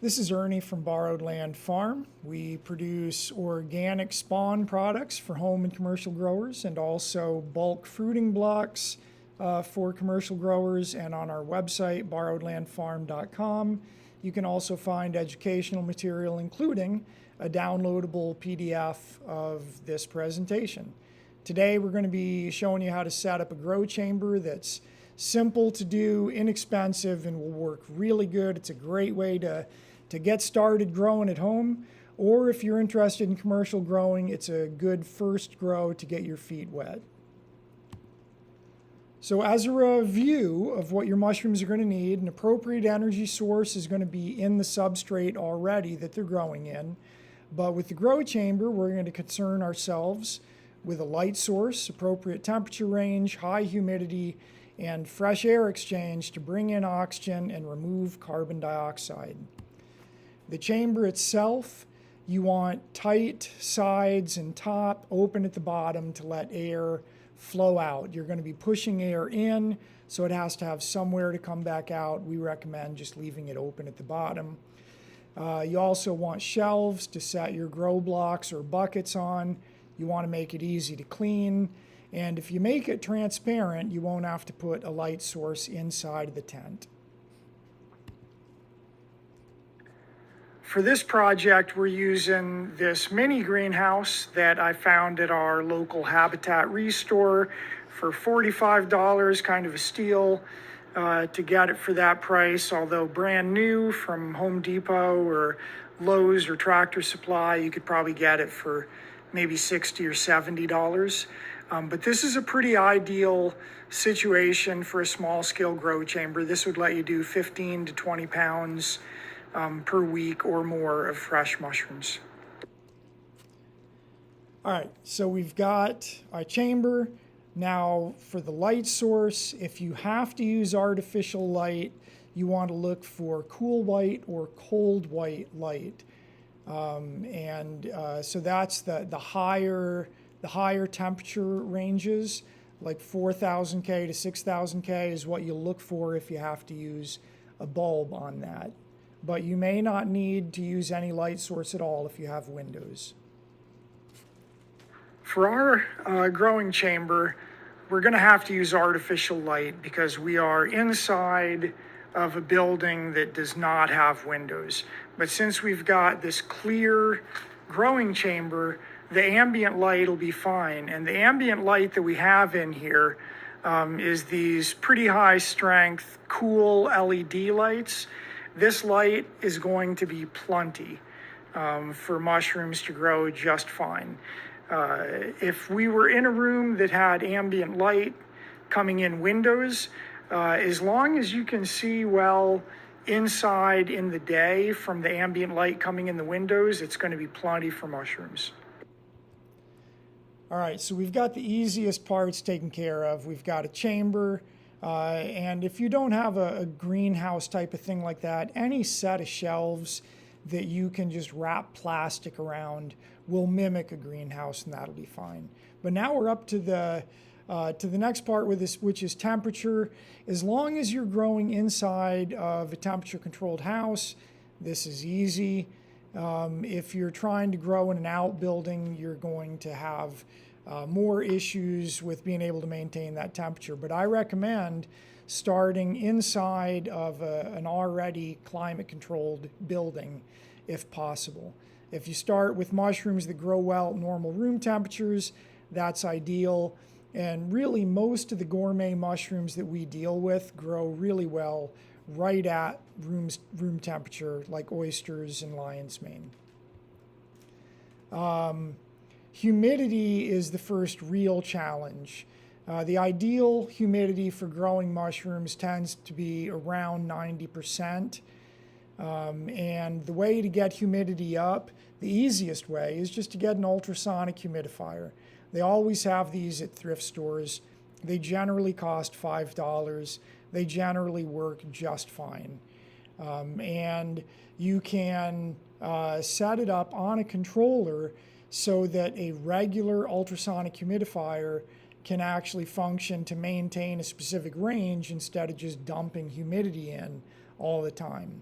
This is Ernie from Borrowed Land Farm. We produce organic spawn products for home and commercial growers and also bulk fruiting blocks for commercial growers. And on our website, borrowedlandfarm.com, you can also find educational material, including a downloadable PDF of this presentation. Today, we're going to be showing you how to set up a grow chamber that's simple to do, inexpensive, and will work really good. It's a great way to get started growing at home, or if you're interested in commercial growing, it's a good first grow to get your feet wet. So as a review of what your mushrooms are going to need, an appropriate energy source is going to be in the substrate already that they're growing in. But with the grow chamber, we're going to concern ourselves with a light source, appropriate temperature range, high humidity, and fresh air exchange to bring in oxygen and remove carbon dioxide. The chamber itself, you want tight sides and top, open at the bottom to let air flow out. You're going to be pushing air in, so it has to have somewhere to come back out. We recommend just leaving it open at the bottom. You also want shelves to set your grow blocks or buckets on. You want to make it easy to clean. And if you make it transparent, you won't have to put a light source inside of the tent. For this project, we're using this mini greenhouse that I found at our local Habitat Restore for $45, kind of a steal to get it for that price. Although brand new from Home Depot or Lowe's or Tractor Supply, you could probably get it for maybe $60 or $70. But this is a pretty ideal situation for a small scale grow chamber. This would let you do 15 to 20 pounds per week or more of fresh mushrooms. All right, so we've got our chamber. Now for the light source, if you have to use artificial light, you want to look for cool white or cold white light. So that's the higher temperature ranges, like 4,000 K to 6,000 K is what you look for if you have to use a bulb on that. But you may not need to use any light source at all if you have windows. For our growing chamber, we're going to have to use artificial light because we are inside of a building that does not have windows. But since we've got this clear growing chamber, the ambient light will be fine. And the ambient light that we have in here is these pretty high strength, cool LED lights. This light is going to be plenty for mushrooms to grow just fine. If we were in a room that had ambient light coming in windows, as long as you can see well inside in the day from the ambient light coming in the windows, it's going to be plenty for mushrooms. All right, so we've got the easiest parts taken care of. We've got a chamber, and if you don't have a greenhouse type of thing like that, any set of shelves that you can just wrap plastic around will mimic a greenhouse, and that'll be fine. But now we're up to the next part with this, which is temperature. As long as you're growing inside of a temperature-controlled house, this is easy. If you're trying to grow in an outbuilding, you're going to have more issues with being able to maintain that temperature. But I recommend starting inside of an already climate-controlled building if possible. If you start with mushrooms that grow well at normal room temperatures, that's ideal. And really, most of the gourmet mushrooms that we deal with grow really well right at room temperature, like oysters and lion's mane. Humidity is the first real challenge. The ideal humidity for growing mushrooms tends to be around 90%. And the way to get humidity up, the easiest way, is just to get an ultrasonic humidifier. They always have these at thrift stores. They generally cost $5. They generally work just fine. And you can set it up on a controller so that a regular ultrasonic humidifier can actually function to maintain a specific range instead of just dumping humidity in all the time.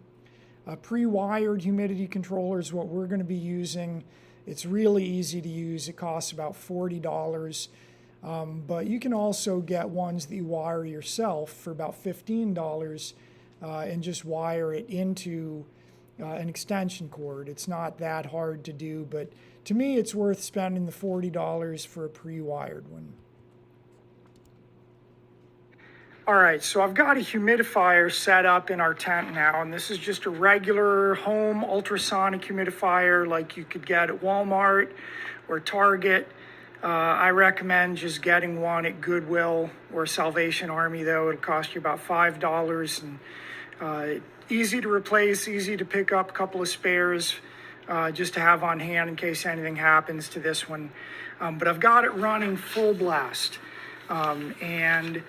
A pre-wired humidity controller is what we're going to be using. It's really easy to use. It costs about $40. But you can also get ones that you wire yourself for about $15 and just wire it into an extension cord. It's not that hard to do, but to me it's worth spending the $40 for a pre-wired one. All right, so I've got a humidifier set up in our tent now, and this is just a regular home ultrasonic humidifier like you could get at Walmart or Target. I recommend just getting one at Goodwill or Salvation Army, though. It'll cost you about $5, and easy to replace, easy to pick up a couple of spares just to have on hand in case anything happens to this one. But I've got it running full blast, and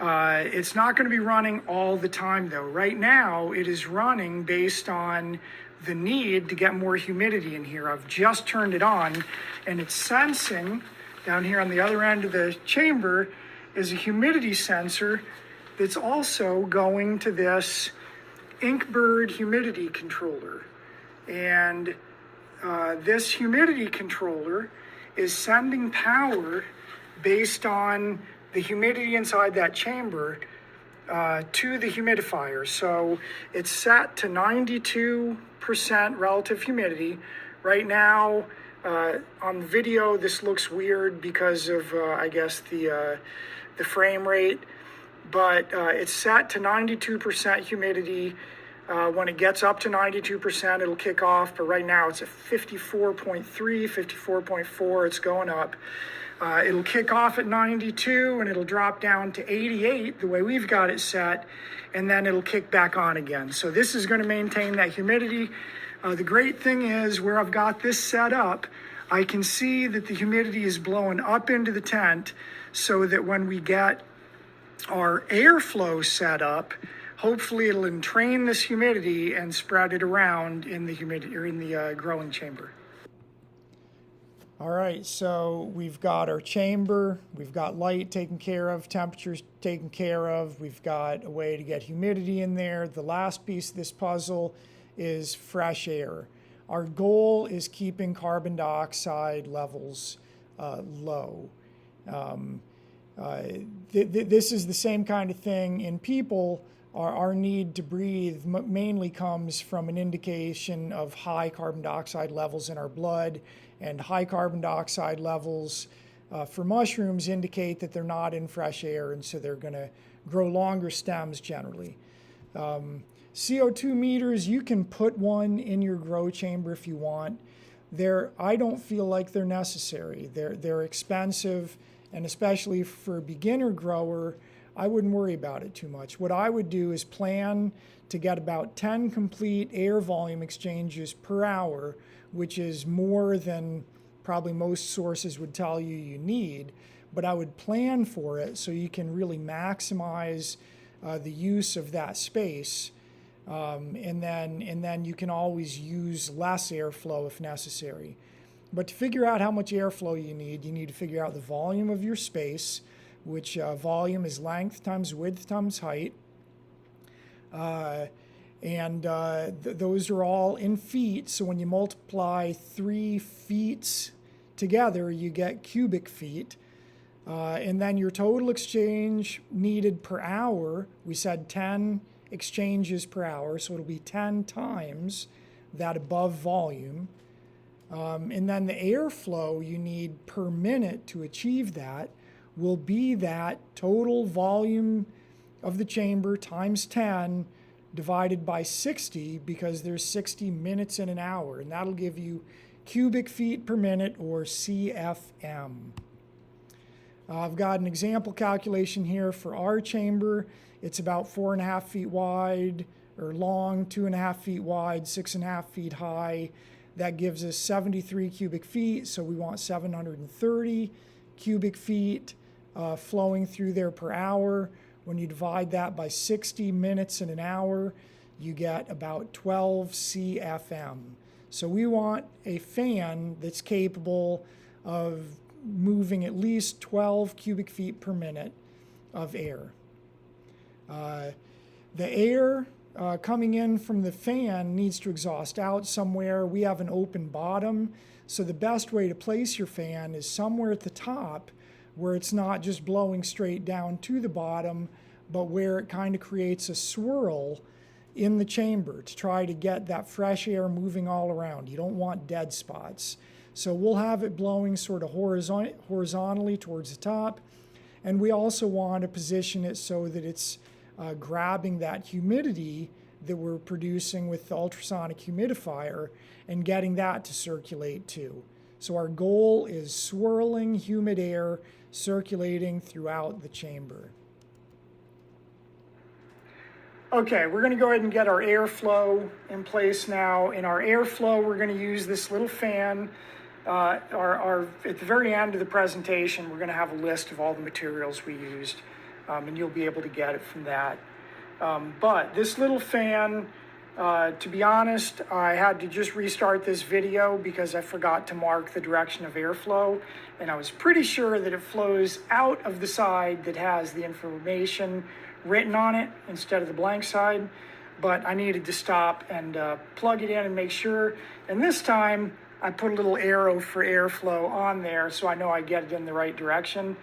it's not going to be running all the time, though. Right now, it is running based on the need to get more humidity in here. I've just turned it on, and it's sensing down here on the other end of the chamber is a humidity sensor that's also going to this Inkbird humidity controller. And this humidity controller is sending power based on the humidity inside that chamber to the humidifier. So it's set to 92% relative humidity. Right now, on the video, this looks weird because of, I guess, the frame rate, but it's set to 92% humidity. When it gets up to 92%, it'll kick off, but right now it's at 54.3, 54.4, it's going up. It'll kick off at 92 and it'll drop down to 88 the way we've got it set, and then it'll kick back on again. So this is going to maintain that humidity. The great thing is where I've got this set up, I can see that the humidity is blowing up into the tent so that when we get our airflow set up, hopefully it'll entrain this humidity and spread it around in the humidity or in the growing chamber. All right, so we've got our chamber, we've got light taken care of, temperatures taken care of, we've got a way to get humidity in there. The last piece of this puzzle is fresh air. Our goal is keeping carbon dioxide levels low. This is the same kind of thing in people. Our need to breathe mainly comes from an indication of high carbon dioxide levels in our blood, and high carbon dioxide levels for mushrooms indicate that they're not in fresh air, and so they're going to grow longer stems generally. CO2 meters, you can put one in your grow chamber if you want. I don't feel like they're necessary. They're expensive, and especially for a beginner grower, I wouldn't worry about it too much. What I would do is plan to get about 10 complete air volume exchanges per hour, which is more than probably most sources would tell you you need, but I would plan for it so you can really maximize the use of that space. And then you can always use less airflow if necessary. But to figure out how much airflow you need to figure out the volume of your space, which volume is length times width times height. Those are all in feet, so when you multiply 3 feet together, you get cubic feet. And then your total exchange needed per hour, we said 10 exchanges per hour, so it'll be 10 times that above volume. And then the airflow you need per minute to achieve that will be that total volume of the chamber times 10 divided by 60, because there's 60 minutes in an hour, and that'll give you cubic feet per minute, or CFM. I've got an example calculation here for our chamber. It's about 4.5 feet wide or long, 2.5 feet wide, 6.5 feet high. That gives us 73 cubic feet, so we want 730 cubic feet flowing through there per hour. When you divide that by 60 minutes in an hour, you get about 12 CFM. So we want a fan that's capable of moving at least 12 cubic feet per minute of air. The air coming in from the fan needs to exhaust out somewhere. We have an open bottom, so the best way to place your fan is somewhere at the top where it's not just blowing straight down to the bottom, but where it kind of creates a swirl in the chamber to try to get that fresh air moving all around. You don't want dead spots. So we'll have it blowing sort of horizontally towards the top. And we also want to position it so that it's grabbing that humidity that we're producing with the ultrasonic humidifier and getting that to circulate too. So our goal is swirling humid air circulating throughout the chamber. Okay, we're going to go ahead and get our airflow in place now. In our airflow, we're going to use this little fan. At the very end of the presentation, we're going to have a list of all the materials we used, and you'll be able to get it from that. But this little fan, to be honest, I had to just restart this video because I forgot to mark the direction of airflow, and I was pretty sure that it flows out of the side that has the information written on it instead of the blank side, but I needed to stop and plug it in and make sure. And this time I put a little arrow for airflow on there so I know I get it in the right direction.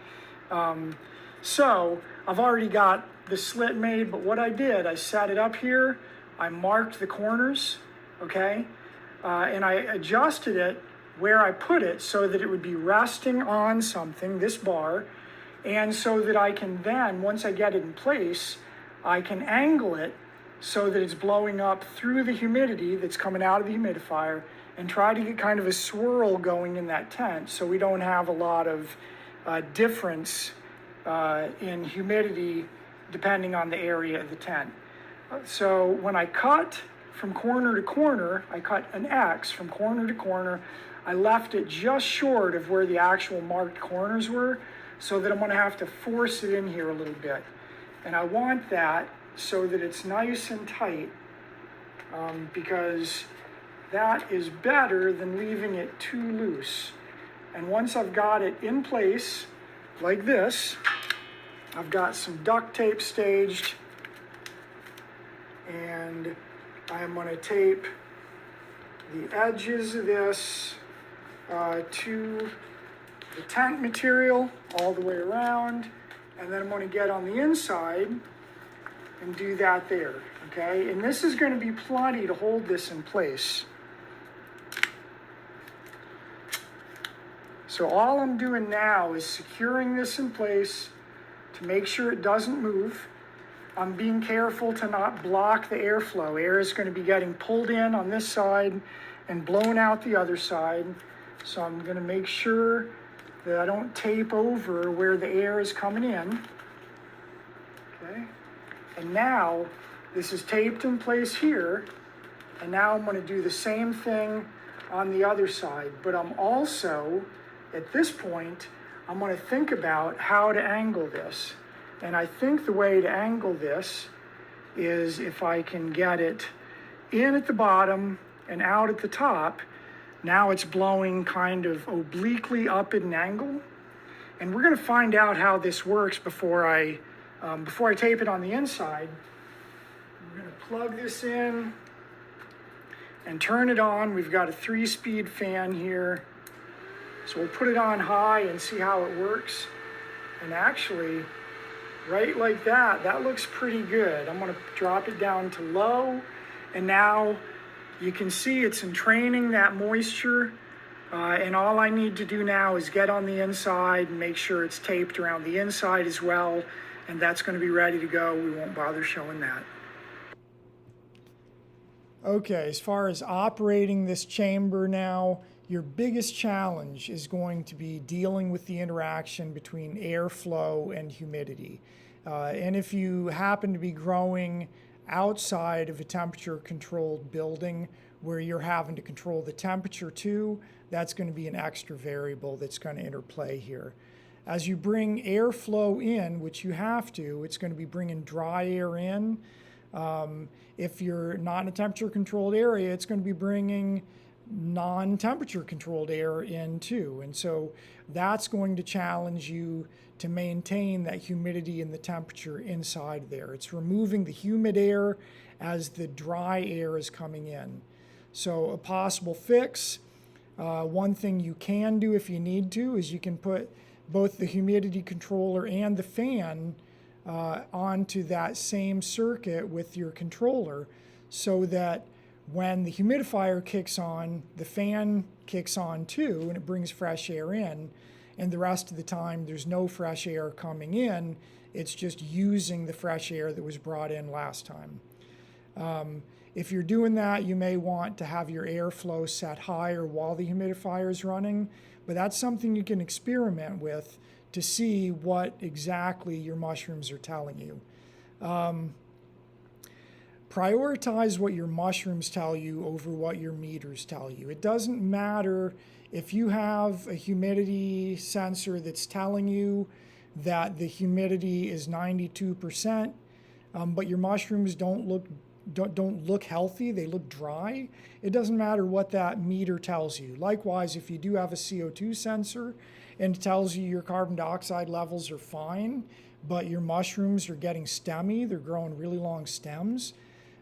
So I've already got the slit made, but what I did, I set it up here, I marked the corners, okay, and I adjusted it where I put it so that it would be resting on something, this bar, and so that I can then, once I get it in place, I can angle it so that it's blowing up through the humidity that's coming out of the humidifier and try to get kind of a swirl going in that tent so we don't have a lot of difference in humidity depending on the area of the tent. So when I cut from corner to corner, I cut an X from corner to corner. I left it just short of where the actual marked corners were, so that I'm going to have to force it in here a little bit. And I want that so that it's nice and tight, because that is better than leaving it too loose. And once I've got it in place, like this, I've got some duct tape staged, and I'm going to tape the edges of this to the tent material all the way around, and then I'm going to get on the inside and do that there, okay? And this is going to be plenty to hold this in place. So all I'm doing now is securing this in place to make sure it doesn't move. I'm being careful to not block the airflow. Air is going to be getting pulled in on this side and blown out the other side. So I'm going to make sure that I don't tape over where the air is coming in. Okay. And now this is taped in place here. And now I'm going to do the same thing on the other side. But I'm also, at this point, I'm going to think about how to angle this. And I think the way to angle this is if I can get it in at the bottom and out at the top. Now it's blowing kind of obliquely up at an angle. And we're going to find out how this works before I tape it on the inside. We're going to plug this in and turn it on. We've got a 3-speed fan here. So we'll put it on high and see how it works. And actually, right like that, that looks pretty good. I'm going to drop it down to low, and now you can see it's entraining that moisture, and all I need to do now is get on the inside and make sure it's taped around the inside as well, and that's going to be ready to go. We won't bother showing that. Okay, as far as operating this chamber now, your biggest challenge is going to be dealing with the interaction between airflow and humidity. And if you happen to be growing outside of a temperature-controlled building where you're having to control the temperature too, that's going to be an extra variable that's going to interplay here. As you bring airflow in, which you have to, it's going to be bringing dry air in. If you're not in a temperature-controlled area, it's going to be bringing non-temperature controlled air in too. And so that's going to challenge you to maintain that humidity and the temperature inside there. It's removing the humid air as the dry air is coming in. So a possible fix, one thing you can do if you need to, is you can put both the humidity controller and the fan onto that same circuit with your controller, so that when the humidifier kicks on, the fan kicks on too, and it brings fresh air in. And the rest of the time, there's no fresh air coming in. It's just using the fresh air that was brought in last time. If you're doing that, you may want to have your airflow set higher while the humidifier is running, but that's something you can experiment with to see what exactly your mushrooms are telling you. Prioritize what your mushrooms tell you over what your meters tell you. It doesn't matter if you have a humidity sensor that's telling you that the humidity is 92%, but your mushrooms don't look healthy, they look dry. It doesn't matter what that meter tells you. Likewise, if you do have a CO2 sensor and it tells you your carbon dioxide levels are fine, but your mushrooms are getting stemmy, they're growing really long stems,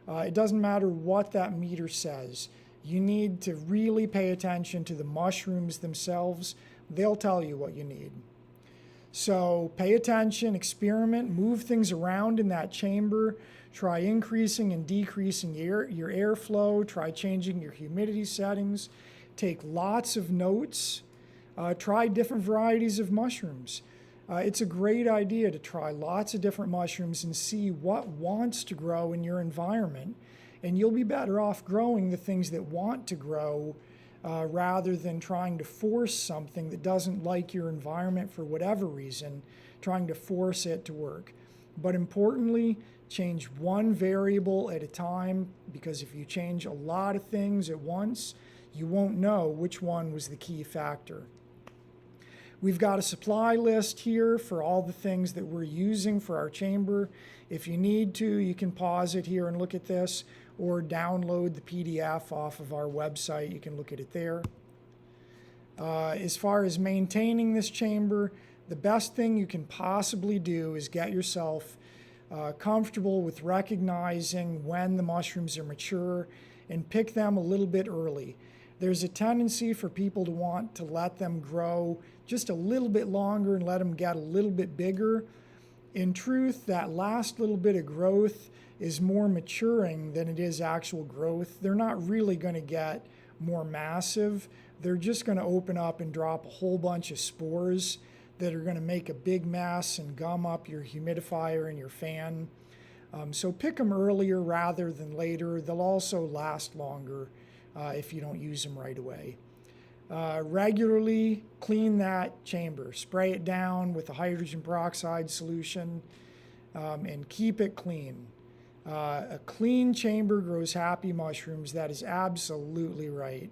it doesn't matter what that meter says. You need to really pay attention to the mushrooms themselves. They'll tell you what you need. So pay attention, experiment, move things around in that chamber. Try increasing and decreasing your airflow. Try changing your humidity settings. Take lots of notes. Try different varieties of mushrooms. It's a great idea to try lots of different mushrooms and see what wants to grow in your environment. And you'll be better off growing the things that want to grow rather than trying to force something that doesn't like your environment for whatever reason, trying to force it to work. But importantly, change one variable at a time, because if you change a lot of things at once, you won't know which one was the key factor. We've got a supply list here for all the things that we're using for our chamber. If you need to, you can pause it here and look at this, or download the PDF off of our website. You can look at it there. As far as maintaining this chamber, the best thing you can possibly do is get yourself comfortable with recognizing when the mushrooms are mature and pick them a little bit early. There's a tendency for people to want to let them grow just a little bit longer and let them get a little bit bigger. In truth, that last little bit of growth is more maturing than it is actual growth. They're not really going to get more massive. They're just going to open up and drop a whole bunch of spores that are going to make a big mess and gum up your humidifier and your fan. So pick them earlier rather than later. They'll also last longer if you don't use them right away. Regularly clean that chamber. Spray it down with a hydrogen peroxide solution and keep it clean. A clean chamber grows happy mushrooms. That is absolutely right.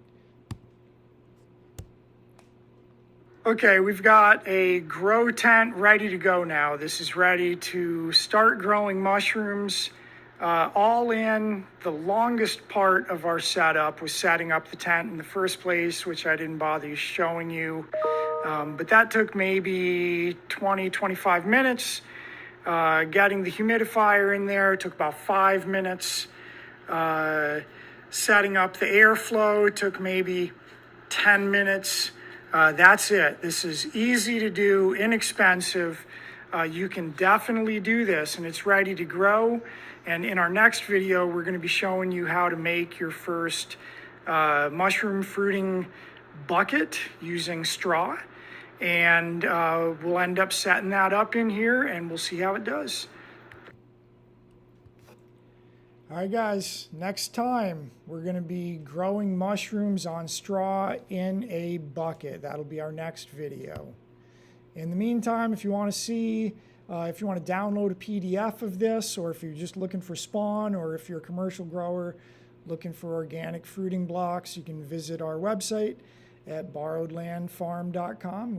Okay, we've got a grow tent ready to go now. This is ready to start growing mushrooms. All in, the longest part of our setup was setting up the tent in the first place, which I didn't bother showing you. But that took maybe 20-25 minutes. Getting the humidifier in there took about 5 minutes. Setting up the airflow took maybe 10 minutes. That's it. This is easy to do, inexpensive. You can definitely do this, and it's ready to grow. And in our next video, we're going to be showing you how to make your first mushroom fruiting bucket using straw. And we'll end up setting that up in here, and we'll see how it does. All right, guys, next time we're going to be growing mushrooms on straw in a bucket. That'll be our next video. In the meantime, if you want to see, if you want to download a PDF of this, or if you're just looking for spawn, or if you're a commercial grower looking for organic fruiting blocks, you can visit our website at borrowedlandfarm.com.